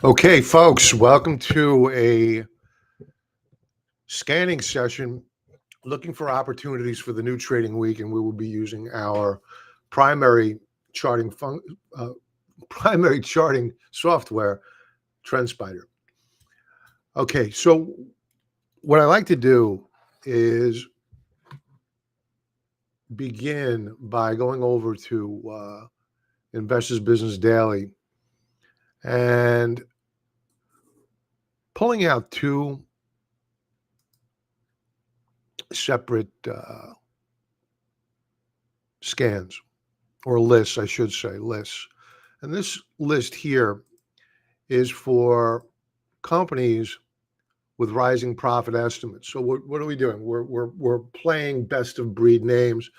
Okay, folks, welcome to a scanning session looking for opportunities for the new trading week, and we will be using our primary charting uh, primary charting software, TrendSpider. Okay, so what I like to do is begin by going over to Investors Business Daily and pulling out two separate scans, or lists, I should say, lists. And this list here is for companies with rising profit estimates. So what are we doing? We're playing best of breed names,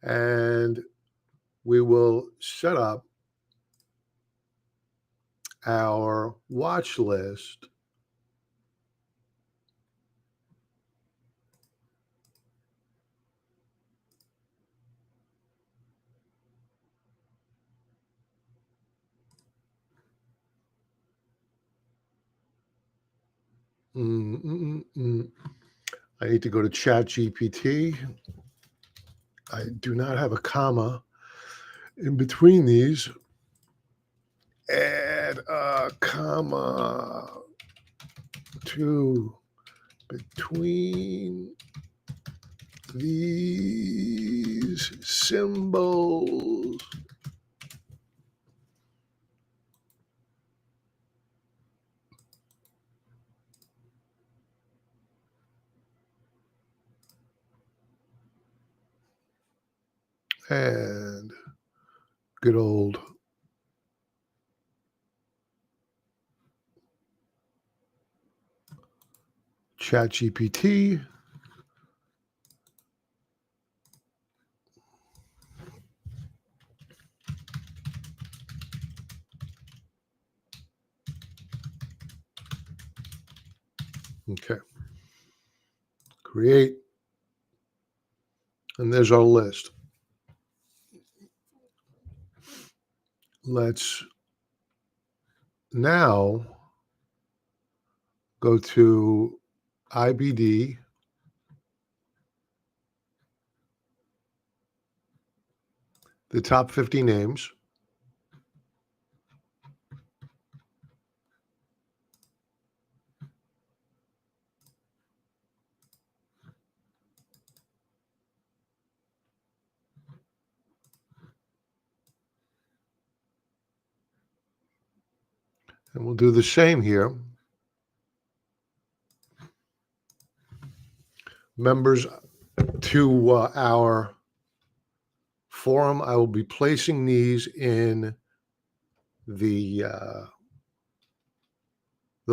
and we will set up our watch list I need to go to Chat GPT. I do not have a comma in between these. Add a comma to between these symbols. And good old Chat GPT. Okay. Create. And there's our list. Let's now go to IBD. The top 50 names. And we'll do the same here. Members to our forum, I will be placing these in the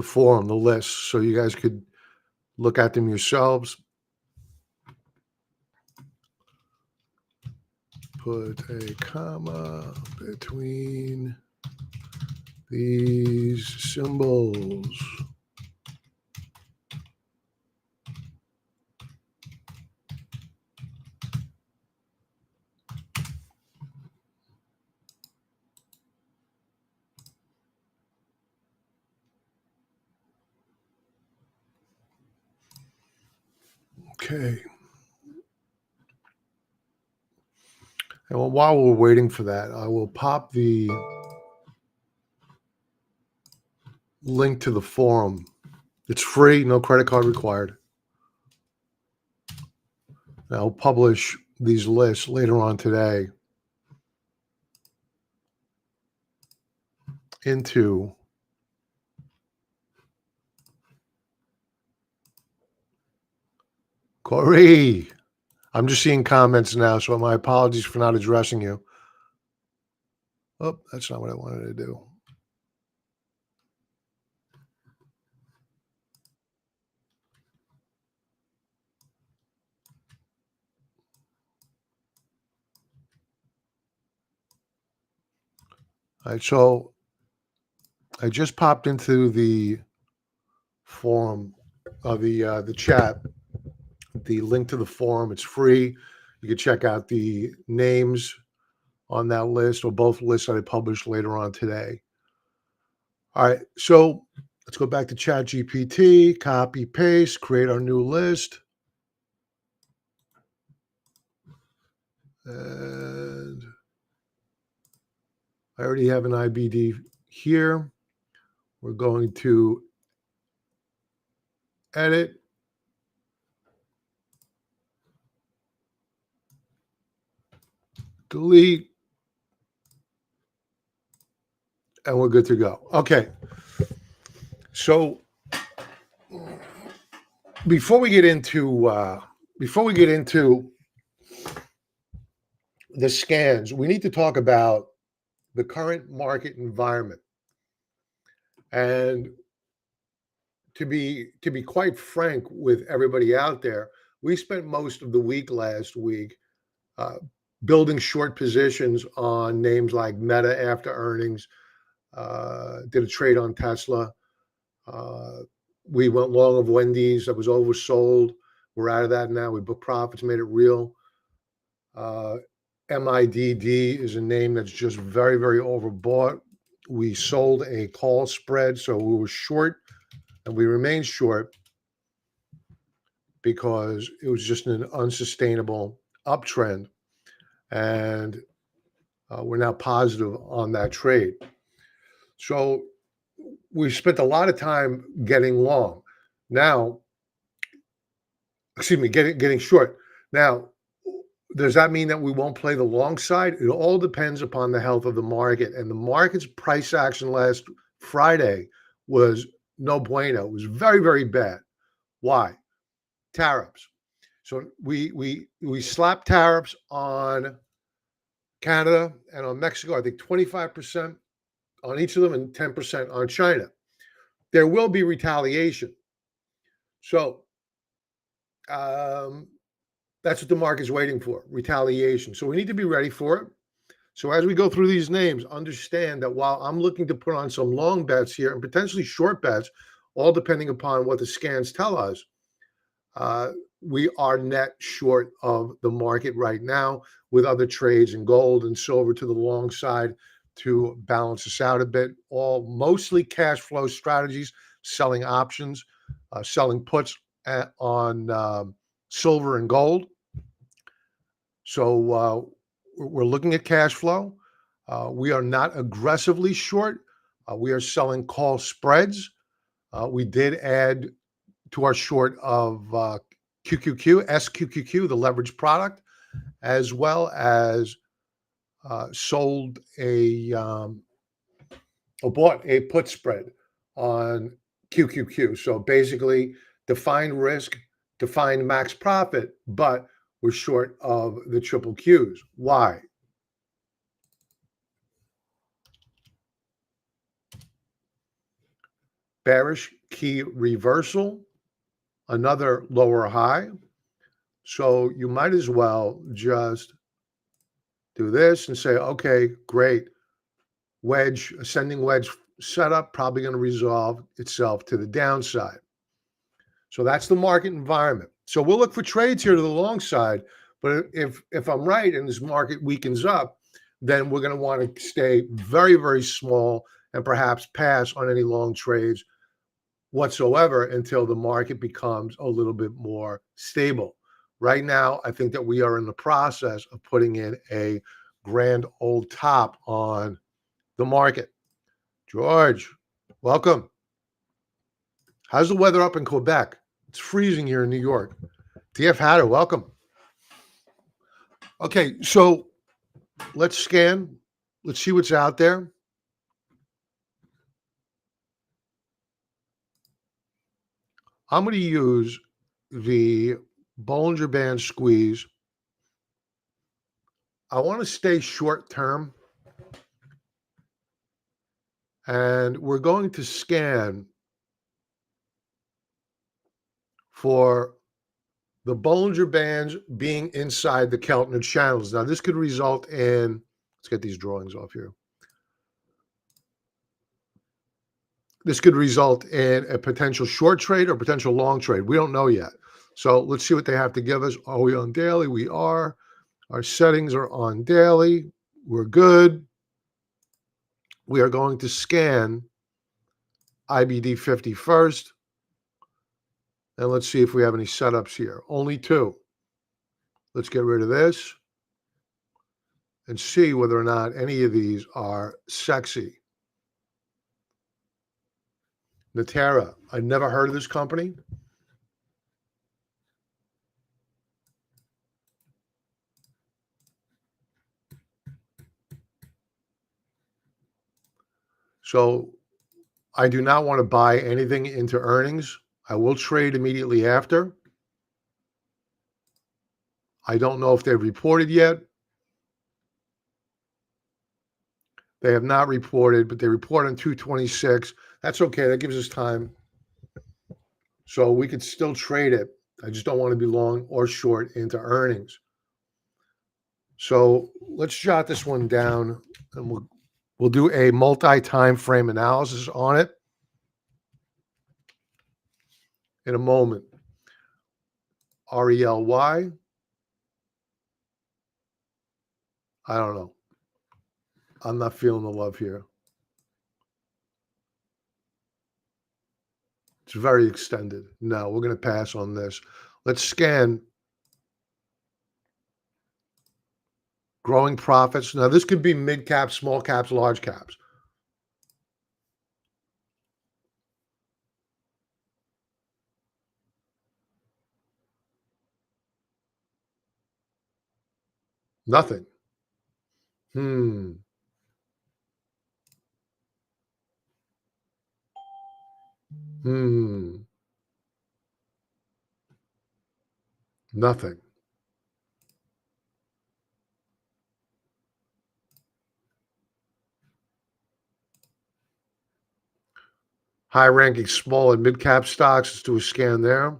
forum, the list, so you guys could look at them yourselves. Put a comma between these symbols. Okay. And while we're waiting for that, I will pop the link to the forum. It's free, no credit card required. And I'll publish these lists later on today into Corey. I'm just seeing comments now, so my apologies for not addressing you. Oh, that's not what I wanted to do. All right, so I just popped into the forum, the chat, the link to the forum. It's free. You can check out the names on that list, or both lists that I published later on today. All right, so let's go back to ChatGPT, copy, paste, create our new list. And I already have an IBD here. We're going to edit. Delete. And we're good to go. Okay. So before we get into the scans, we need to talk about the current market environment. And to be quite frank with everybody out there, we spent most of the week last week uh, building short positions on names like Meta after earnings. Did a trade on Tesla. Uh, we went long of Wendy's. That was oversold. We're out of that now. We booked profits, made it real. Uh, MIDD is a name that's just very, very overbought. We sold a call spread, so we were short, and we remained short because it was just an unsustainable uptrend, and we're now positive on that trade. So we spent a lot of time getting long. Now, excuse me, getting short. Now, does that mean that we won't play the long side? It all depends upon the health of the market. And the market's price action last Friday was no bueno. It was very, very bad. Why? Tariffs. So we slapped tariffs on Canada and on Mexico. I think 25% on each of them and 10% on China. There will be retaliation. So that's what the market's waiting for, retaliation. So we need to be ready for it. So as we go through these names, understand that while I'm looking to put on some long bets here and potentially short bets, all depending upon what the scans tell us, we are net short of the market right now with other trades in gold and silver to the long side to balance us out a bit. All mostly cash flow strategies, selling options, selling puts on silver and gold. So we're looking at cash flow. We are not aggressively short. We are selling call spreads. We did add to our short of QQQ, SQQQ, the leverage product, as well as sold or bought a put spread on QQQ. So basically, defined risk, defined max profit, but we're short of the triple Qs. Why? Bearish key reversal, another lower high. So you might as well just do this and say, okay, great. Wedge, ascending wedge setup, probably going to resolve itself to the downside. So that's the market environment. So we'll look for trades here to the long side. But if I'm right and this market weakens up, then we're going to want to stay very, very small and perhaps pass on any long trades whatsoever until the market becomes a little bit more stable. Right now, I think that we are in the process of putting in a grand old top on the market. George, welcome. How's the weather up in Quebec? It's freezing here in New York. TF Hatter, welcome. Okay, so let's scan. Let's see what's out there. I'm going to use the Bollinger Band squeeze. I want to stay short term. And we're going to scan for the Bollinger Bands being inside the Keltner channels. Now, this could result in, let's get these drawings off here. This could result in a potential short trade or potential long trade. We don't know yet. So let's see what they have to give us. Are we on daily? We are. Our settings are on daily. We're good. We are going to scan IBD 50 first. And let's see if we have any setups here. Only 2. Let's get rid of this and see whether or not any of these are sexy. Natera. I never heard of this company. So I do not want to buy anything into earnings. I will trade immediately after. I don't know if they've reported yet. They have not reported, but they report on 2/26. That's okay. That gives us time. So we could still trade it. I just don't want to be long or short into earnings. So let's jot this one down, and we'll do a multi-time frame analysis on it in a moment. RELY. I don't know. I'm not feeling the love here. It's very extended. No, we're going to pass on this. Let's scan growing profits. Now, this could be mid caps, small caps, large caps. Nothing. Nothing. High-ranking small and mid-cap stocks. Let's do a scan there.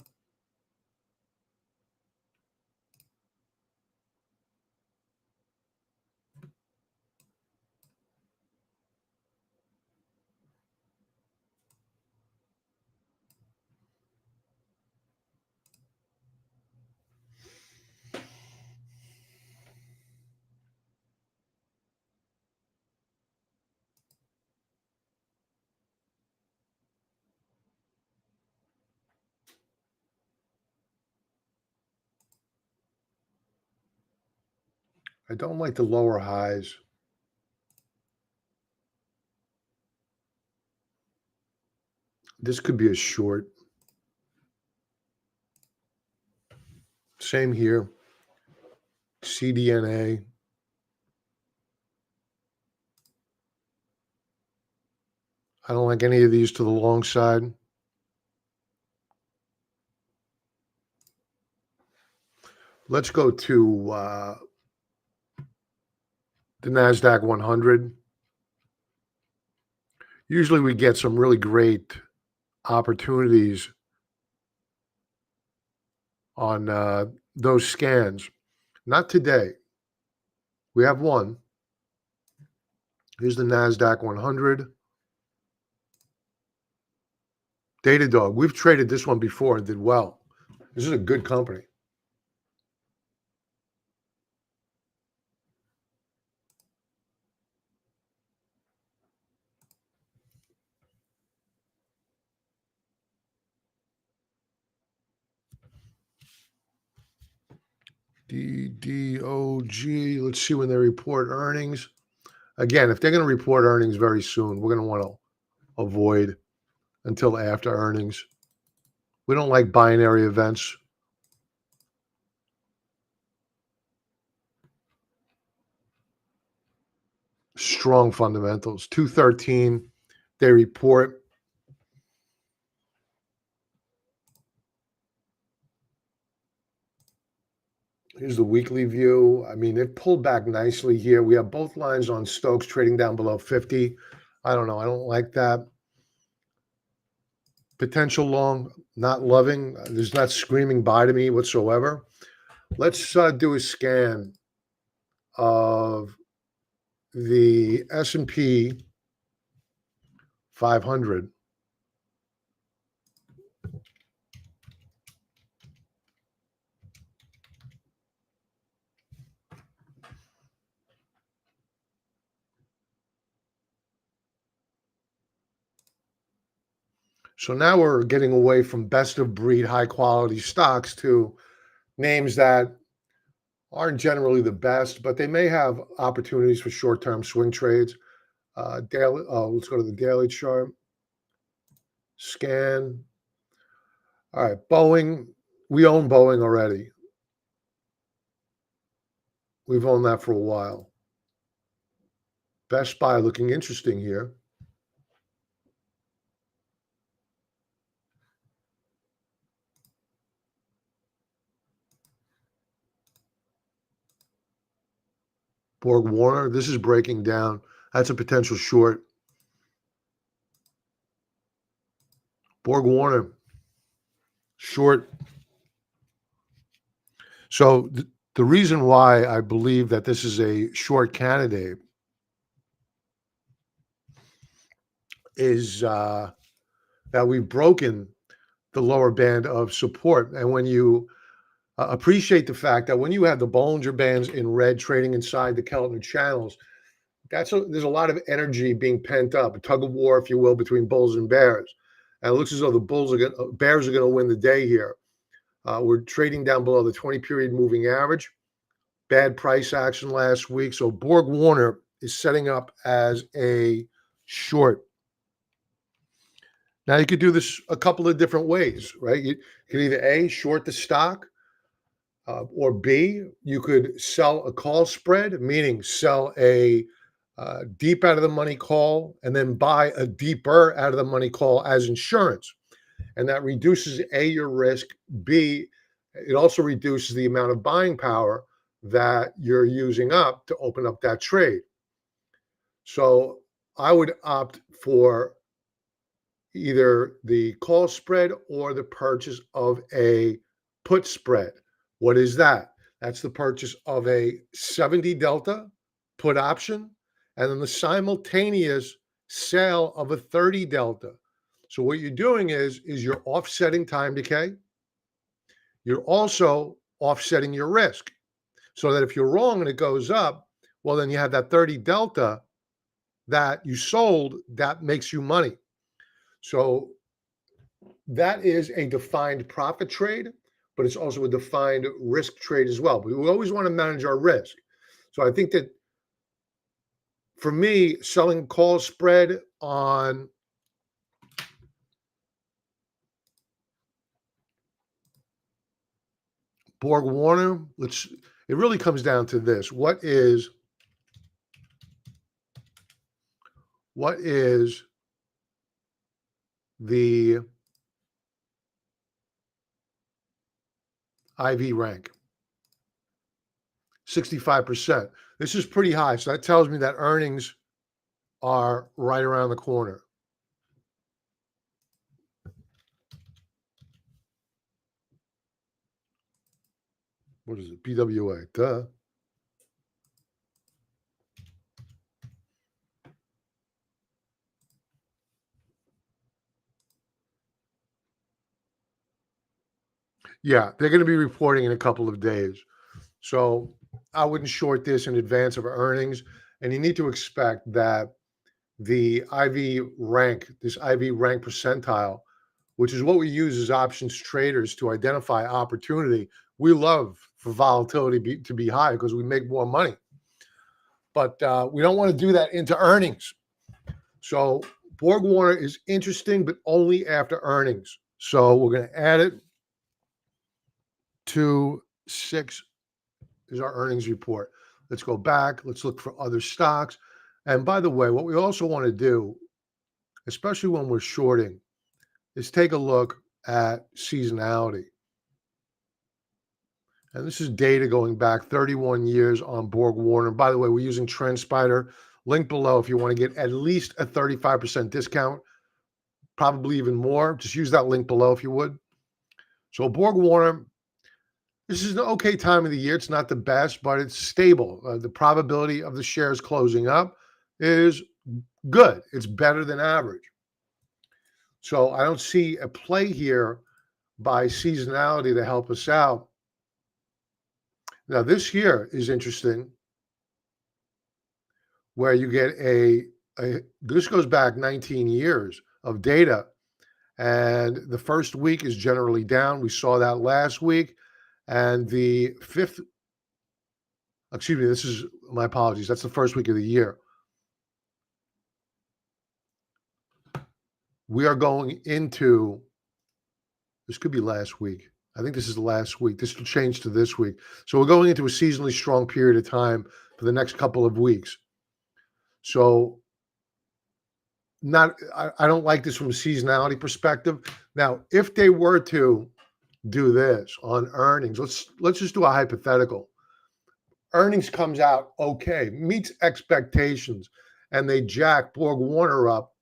I don't like the lower highs. This could be a short. Same here. CDNA. I don't like any of these to the long side. Let's go to the NASDAQ 100. Usually we get some really great opportunities on those scans. Not today. We have one. Here's the NASDAQ 100. Datadog. We've traded this one before and did well. This is a good company. DDOG. Let's see when they report earnings. Again, if they're going to report earnings very soon, we're going to want to avoid until after earnings. We don't like binary events. Strong fundamentals. 213, they report. Here's the weekly view. I mean, it pulled back nicely here. We have both lines on Stokes trading down below 50. I don't know. I don't like that. Potential long, not loving. There's not screaming buy to me whatsoever. Let's do a scan of the S&P 500. So now we're getting away from best of breed, high quality stocks to names that aren't generally the best, but they may have opportunities for short term swing trades. Daily, let's go to the daily chart. Scan. All right, Boeing. We own Boeing already. We've owned that for a while. Best Buy looking interesting here. Borg Warner. This is breaking down. That's a potential short. Borg Warner. Short. So the reason why I believe that this is a short candidate is that we've broken the lower band of support. And when you appreciate the fact that when you have the Bollinger Bands in red trading inside the Keltner channels, there's a lot of energy being pent up, a tug of war, if you will, between bulls and bears. And it looks as though bears are going to win the day here. We're trading down below the 20-period moving average. Bad price action last week. So Borg Warner is setting up as a short. Now, you could do this a couple of different ways, right? You could either A, short the stock, or B, you could sell a call spread, meaning sell a deep out of the money call and then buy a deeper out of the money call as insurance. And that reduces A, your risk, B, it also reduces the amount of buying power that you're using up to open up that trade. So I would opt for either the call spread or the purchase of a put spread. What is that? That's the purchase of a 70 delta put option and then the simultaneous sale of a 30 delta. So what you're doing is you're offsetting time decay. You're also offsetting your risk so that if you're wrong and it goes up, well, then you have that 30 delta that you sold that makes you money. So that is a defined profit trade, but it's also a defined risk trade as well. But we always want to manage our risk. So I think that for me, selling call spread on Borg Warner, it really comes down to this. What is the IV rank? 65%. This is pretty high. So that tells me that earnings are right around the corner. What is it? BWA. Duh. Yeah, they're going to be reporting in a couple of days. So I wouldn't short this in advance of earnings. And you need to expect that the IV rank, this IV rank percentile, which is what we use as options traders to identify opportunity. We love for volatility to be high because we make more money. But we don't want to do that into earnings. So Borg Warner is interesting, but only after earnings. So we're going to add it to 6 is our earnings report. Let's go back. Let's look for other stocks. And by the way, what we also want to do, especially when we're shorting, is take a look at seasonality. And this is data going back 31 years on Borg Warner. By the way, we're using TrendSpider. Link below if you want to get at least a 35% discount, probably even more. Just use that link below if you would. So Borg Warner, this is an okay time of the year. It's not the best, but it's stable. The probability of the shares closing up is good. It's better than average. So I don't see a play here by seasonality to help us out. Now, this year is interesting where you get this goes back 19 years of data, And the first week is generally down. We saw that last week. And the fifth, excuse me, this is my apologies. That's the first week of the year. We are going into, this could be last week. I think this is the last week. This will change to this week. So we're going into a seasonally strong period of time for the next couple of weeks. So I don't like this from a seasonality perspective. Now, if they were to do this on earnings, let's just do a hypothetical. Earnings comes out okay, meets expectations, and they jack Borg Warner up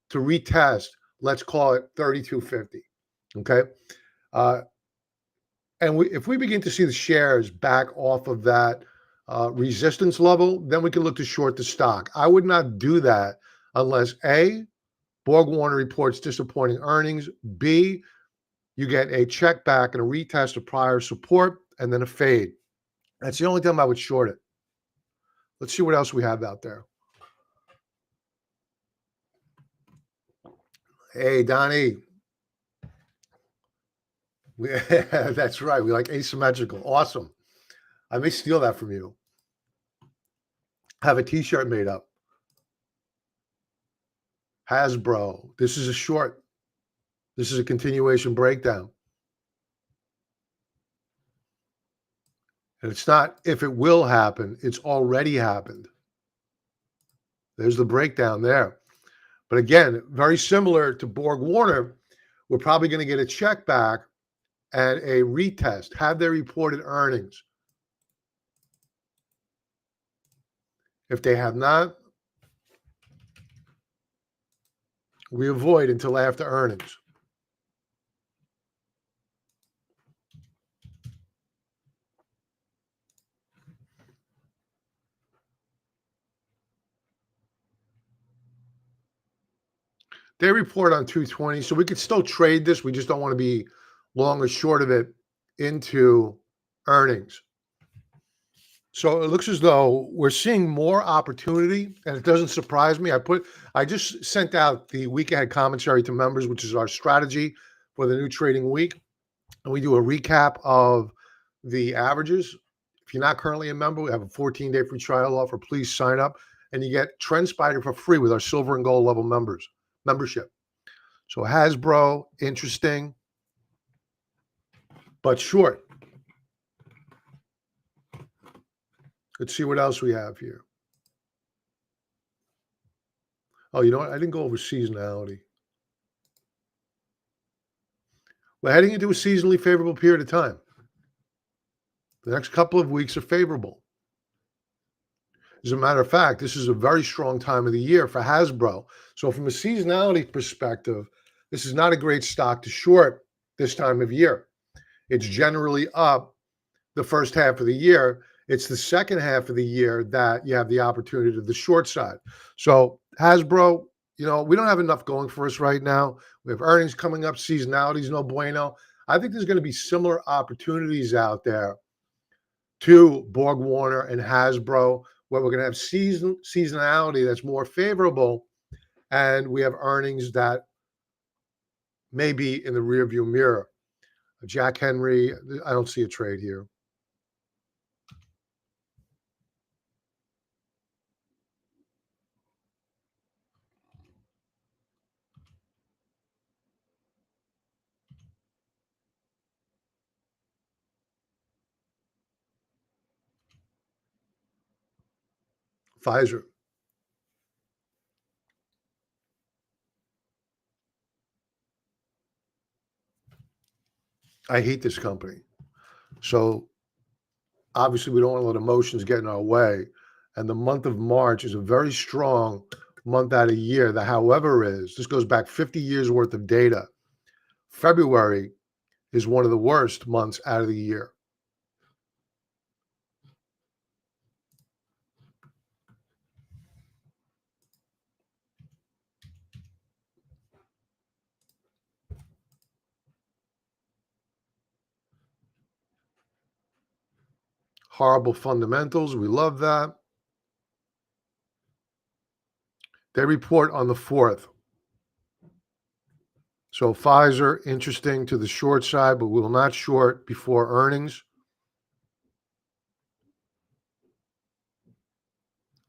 to retest, let's call it 32.50. Okay. And if we begin to see the shares back off of that resistance level, then we can look to short the stock. I would not do that unless A, Borg Warner reports disappointing earnings, B, you get a check back and a retest of prior support, and then a fade. That's the only time I would short it. Let's see what else we have out there. Hey, Donnie. That's right. We like asymmetrical. Awesome. I may steal that from you. Have a t-shirt made up. Hasbro. This is a short. This is a continuation breakdown. And it's not if it will happen, it's already happened. There's the breakdown there. But again, very similar to Borg Warner, we're probably going to get a check back and a retest. Have they reported earnings? If they have not, we avoid until after earnings. They report on 220, so we could still trade this. We just don't want to be long or short of it into earnings. So it looks as though we're seeing more opportunity, and it doesn't surprise me. I just sent out the week ahead commentary to members, which is our strategy for the new trading week. And we do a recap of the averages. If you're not currently a member, we have a 14-day free trial offer. Please sign up, and you get TrendSpider for free with our silver and gold level membership. So Hasbro, interesting, but short. Let's see what else we have here. Oh, you know what? I didn't go over seasonality. We're heading into a seasonally favorable period of time. The next couple of weeks are favorable. As a matter of fact, this is a very strong time of the year for Hasbro. So from a seasonality perspective, this is not a great stock to short this time of year. It's generally up the first half of the year. It's the second half of the year that you have the opportunity to the short side. So Hasbro, we don't have enough going for us right now. We have earnings coming up. Seasonality is no bueno. I think there's going to be similar opportunities out there to Borg Warner and Hasbro, where we're going to have seasonality that's more favorable, and we have earnings that may be in the rearview mirror. Jack Henry, I don't see a trade here. Pfizer. I hate this company. So obviously we don't want to let emotions get in our way. And the month of March is a very strong month out of year. The however this goes back 50 years worth of data. February is one of the worst months out of the year. Horrible fundamentals. We love that. They report on the 4th. So Pfizer, interesting to the short side, but we will not short before earnings.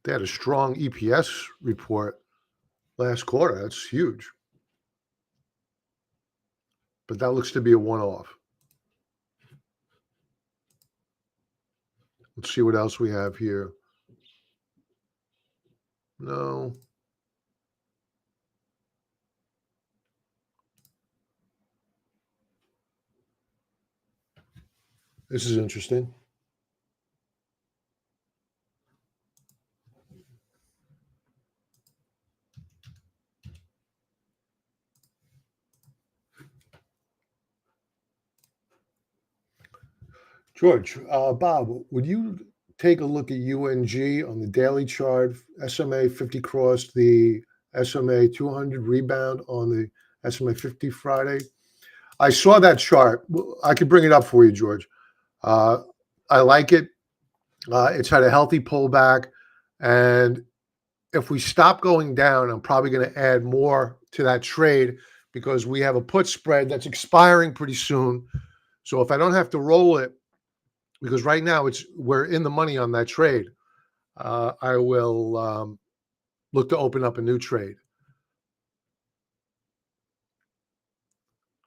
They had a strong EPS report last quarter. That's huge. But that looks to be a one-off. Let's see what else we have here. No. This is interesting. George, Bob, would you take a look at UNG on the daily chart? SMA 50 crossed the SMA 200 rebound on the SMA 50 Friday. I saw that chart. I could bring it up for you, George. I like it. It's had a healthy pullback. And if we stop going down, I'm probably going to add more to that trade because we have a put spread that's expiring pretty soon. So if I don't have to roll it, because right now we're in the money on that trade, I will look to open up a new trade.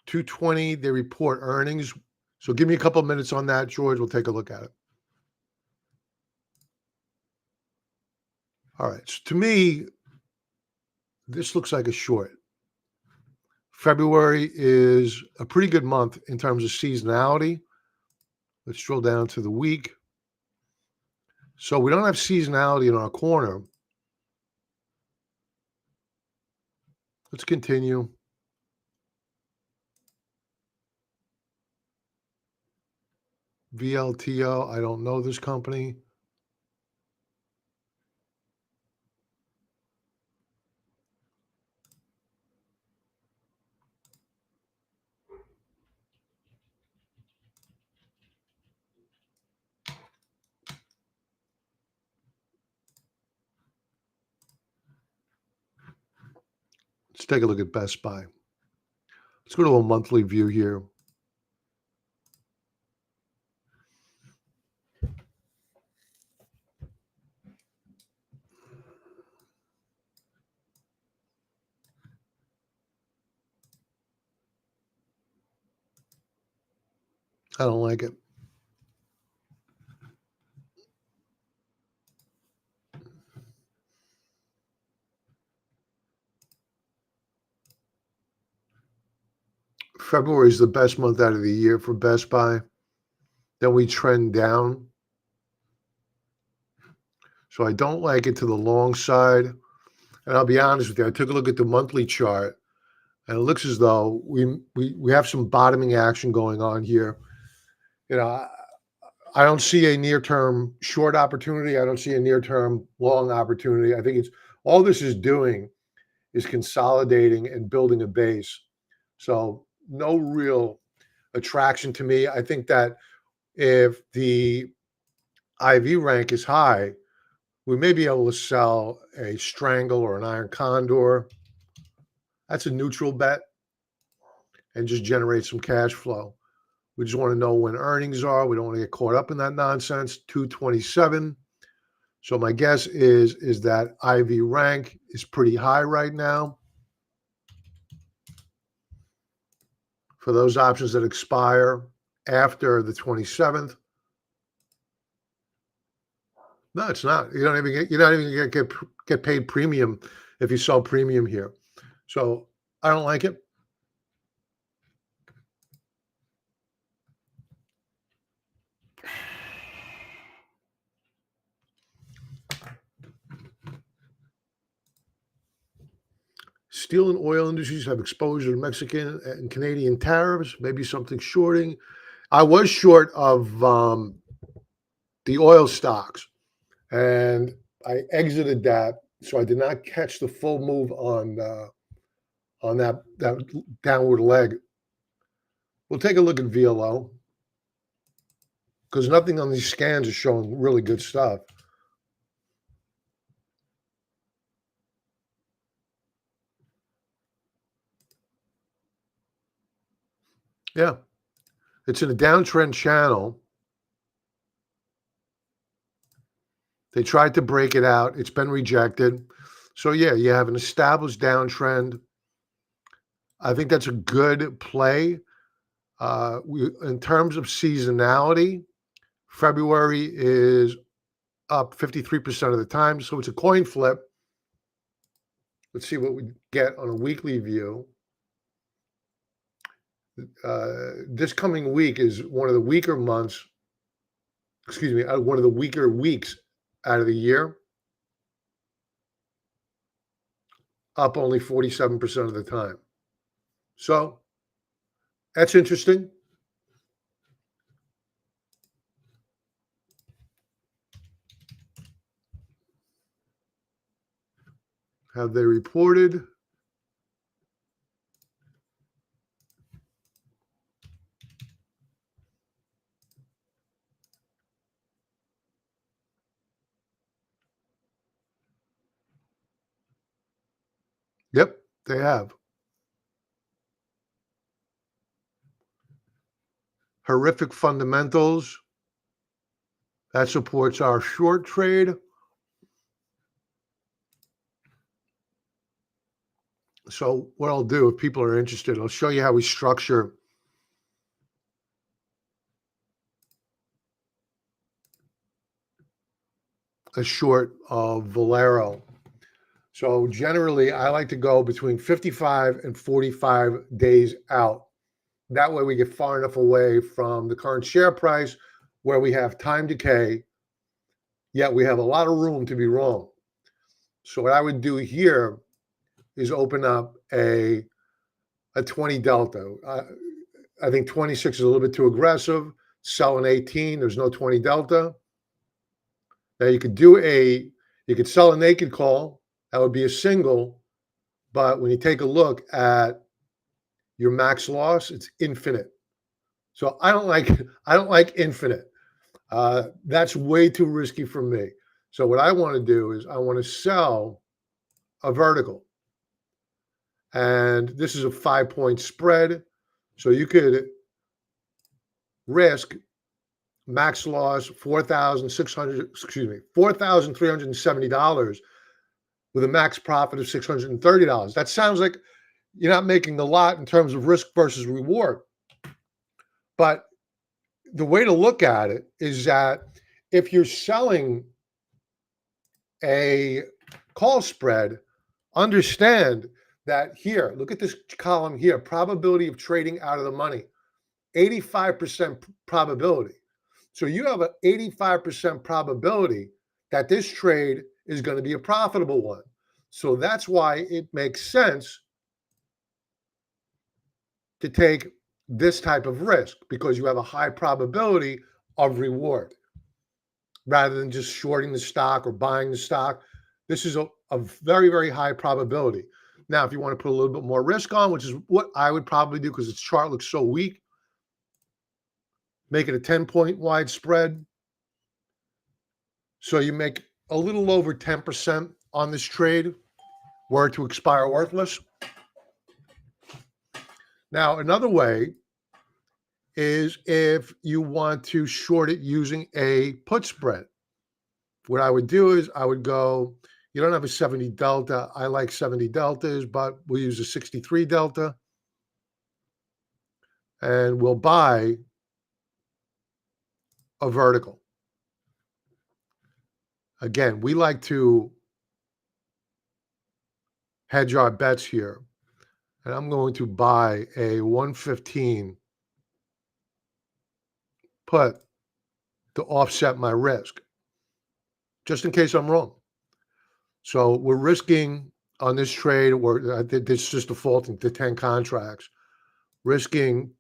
220, they report earnings. So give me a couple of minutes on that, George. We'll take a look at it. All right. So to me, this looks like a short. February is a pretty good month in terms of seasonality. Let's drill down to the week. So we don't have seasonality in our corner. Let's continue. VLTO, I don't know this company. Let's take a look at Best Buy. Let's go to a monthly view here. I don't like it. February is the best month out of the year for Best Buy. Then we trend down. So I don't like it to the long side. And I'll be honest with you, I took a look at the monthly chart, and it looks as though we have some bottoming action going on here. You know, I don't see a near-term short opportunity. I don't see a near-term long opportunity. I think it's all this is doing is consolidating and building a base. So no real attraction to me. I think that if the IV rank is high, we may be able to sell a strangle or an iron condor. That's a neutral bet and just generate some cash flow. We just want to know when earnings are. We don't want to get caught up in that nonsense. 227. So my guess is that IV rank is pretty high right now. For those options that expire after the 27th. No, it's not. You're not even gonna get paid premium if you sell premium here. So I don't like it. Steel and oil industries have exposure to Mexican and Canadian tariffs, maybe something shorting. I was short of the oil stocks, and I exited that, so I did not catch the full move on that downward leg. We'll take a look at VLO because nothing on these scans is showing really good stuff. Yeah. It's in a downtrend channel. They tried to break it out. It's been rejected. So yeah, you have an established downtrend. I think that's a good play. In terms of seasonality, February is up 53% of the time. So it's a coin flip. Let's see what we get on a weekly view. This coming week is one of the weaker months, excuse me, one of the weaker weeks out of the year, up only 47% of the time. So that's interesting. Have they reported? Yep, they have. Horrific fundamentals. That supports our short trade. So what I'll do, if people are interested, I'll show you how we structure a short of Valero. So generally, I like to go between 55 and 45 days out. That way we get far enough away from the current share price where we have time decay, yet we have a lot of room to be wrong. So what I would do here is open up a 20 delta. I think 26 is a little bit too aggressive. Sell an 18. There's no 20 delta. Now you could sell a naked call. That would be a single. But when you take a look at your max loss, it's infinite. So I don't like infinite. That's way too risky for me. So what I want to do is I want to sell a vertical. And this is a 5-point spread. So you could risk max loss $4,370 with a max profit of $630. That sounds like you're not making a lot in terms of risk versus reward. But the way to look at it is that if you're selling a call spread, understand that here, look at this column here, probability of trading out of the money, 85% probability. So you have an 85% probability that this trade is going to be a profitable one. So that's why it makes sense to take this type of risk, because you have a high probability of reward rather than just shorting the stock or buying the stock. This is a very, very high probability. Now, if you want to put a little bit more risk on, which is what I would probably do because its chart looks so weak, make it a 10-point wide spread. So you make a little over 10% on this trade, were it to expire worthless. Now, another way is if you want to short it using a put spread. What I would do is I would go, you don't have a 70 delta. I like 70 deltas, but we'll use a 63 delta. And we'll buy a vertical. Again, we like to hedge our bets here. And I'm going to buy a 115 put to offset my risk, just in case I'm wrong. So we're risking on this trade, or this is just defaulting to 10 contracts, risking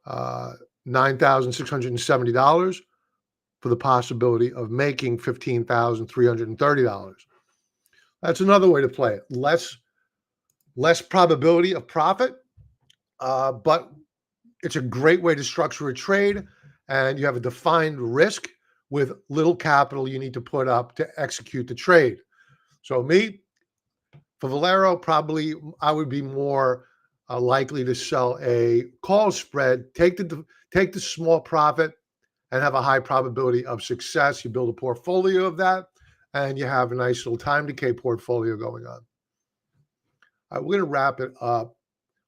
$9,670 for the possibility of making $15,330. That's another way to play it. Less probability of profit, but it's a great way to structure a trade, and you have a defined risk with little capital you need to put up to execute the trade. So me, for Valero, probably I would be more likely to sell a call spread, take the small profit, and have a high probability of success. You build a portfolio of that, and you have a nice little time decay portfolio going on. All right, we're going to wrap it up.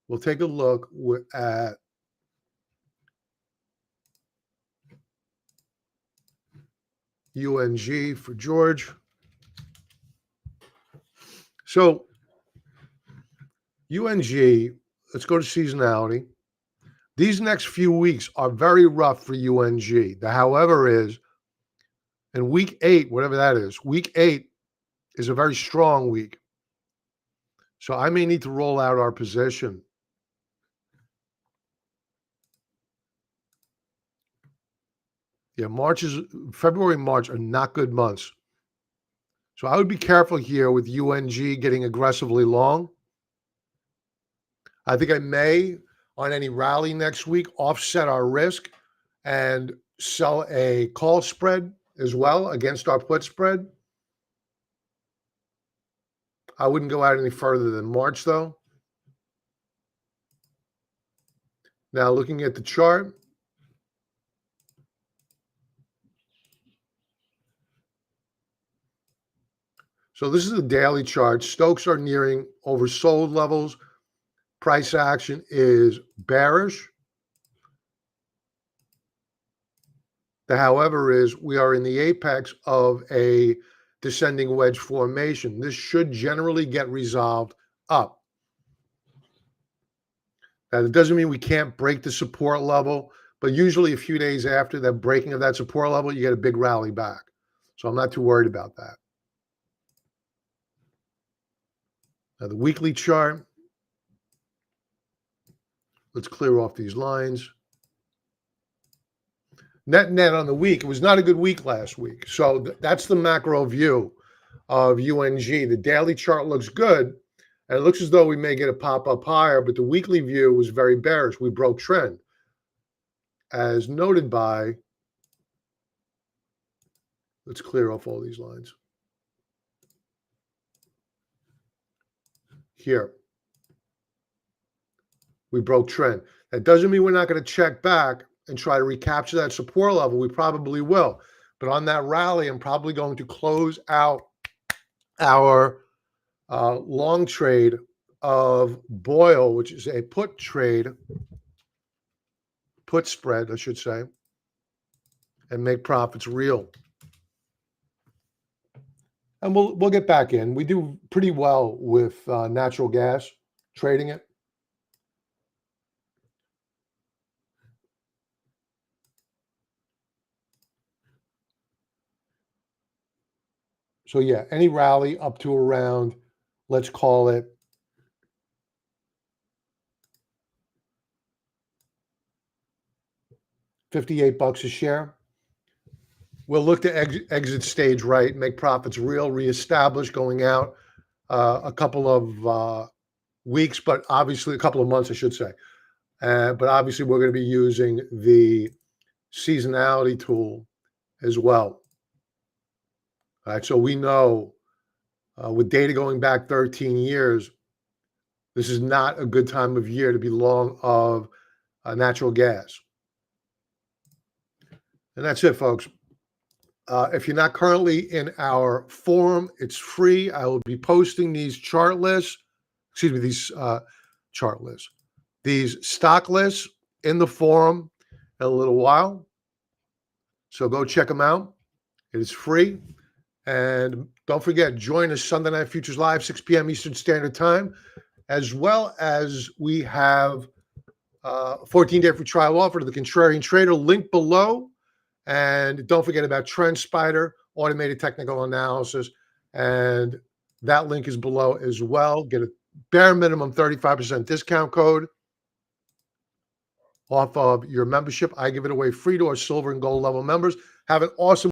We'll take a look at UNG for George. So UNG, let's go to seasonality. These next few weeks are very rough for UNG. The however is, in week 8, whatever that is, week 8 is a very strong week. So I may need to roll out our position. Yeah, February and March are not good months. So I would be careful here with UNG getting aggressively long. I think I may, on any rally next week, offset our risk and sell a call spread as well against our put spread. I wouldn't go out any further than March, though. Now, looking at the chart, so this is the daily chart. Stokes are nearing oversold levels. Price action is bearish. The however is we are in the apex of a descending wedge formation. This should generally get resolved up. Now, that doesn't mean we can't break the support level, but usually a few days after that breaking of that support level, you get a big rally back. So I'm not too worried about that. Now, the weekly chart. Let's clear off these lines. Net on the week, it was not a good week last week. So that's the macro view of UNG. The daily chart looks good, and it looks as though we may get a pop-up higher, but the weekly view was very bearish. We broke trend, as noted by, let's clear off all these lines. Here, we broke trend. That doesn't mean we're not going to check back and try to recapture that support level. We probably will. But on that rally, I'm probably going to close out our long trade of Boyle, which is a put trade, put spread, I should say, and make profits real. And we'll get back in. We do pretty well with natural gas, trading it. So yeah, any rally up to around, let's call it $58 a share. We'll look to exit stage right, make profits real, reestablish going out a couple of weeks, but obviously a couple of months, I should say. But obviously we're going to be using the seasonality tool as well. All right, so we know with data going back 13 years, this is not a good time of year to be long of natural gas. And that's it, folks. If you're not currently in our forum, it's free. I will be posting these chart lists, these stock lists in the forum in a little while. So go check them out. It is free. And don't forget, join us Sunday Night Futures Live, 6 p.m. Eastern Standard Time, as well as we have a 14-day free trial offer to the Contrarian Trader, link below. And don't forget about TrendSpider, automated technical analysis. And that link is below as well. Get a bare minimum 35% discount code off of your membership. I give it away free to our silver and gold level members. Have an awesome